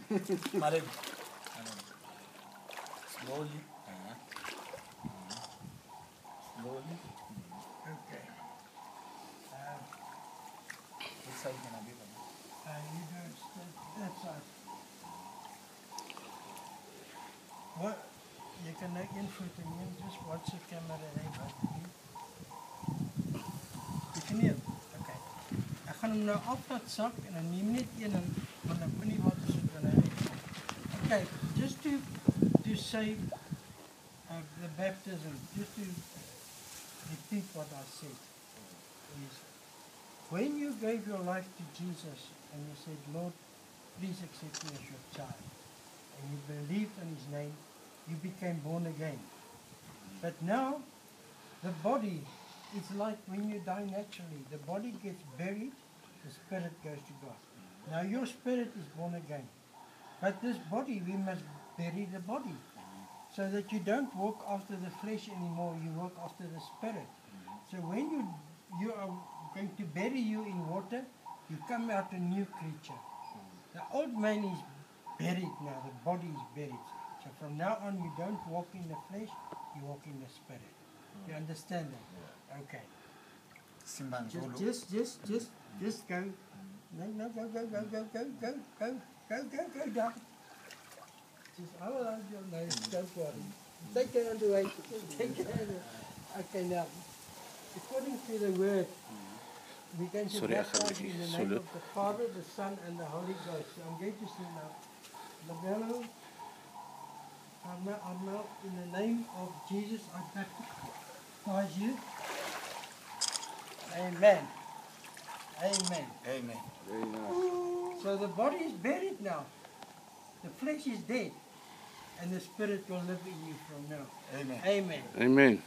Slowly. Slowly. Okay. This side can be You do it that side. What? Je kan nou een voet en een just watch the camera hê wat doen. Jy kan nie. Okay. Ek gaan hom nou af dat sak en dan neem net een en van die in die water sit en hy. Okay, just to say the baptism, just to repeat what I said is when you gave your life to Jesus and you said, Lord, please accept me as your child, and you believed in his name, you became born again. But now, the body is like when you die naturally. The body gets buried, the spirit goes to God. Now your spirit is born again. But this body, we must bury the body. So that you don't walk after the flesh anymore, you walk after the spirit. So when you are going to bury you in water, you come out a new creature. The old man is buried now, the body is buried. So from now on, you don't walk in the flesh, you walk in the spirit. You understand that? Okay. Just go. No, go down. Just, I will hold your nose, don't worry. Take your hand away. Take your hand away. Okay, now, according to the word, we're going to baptize you in the name of the Father, the Son, and the Holy Ghost. So I'm going to say now, Labello, I'm now in the name of Jesus, I baptize you. Amen. Amen. Amen. Very nice. So the body is buried now. The flesh is dead. And the spirit will live in you from now. Amen. Amen. Amen.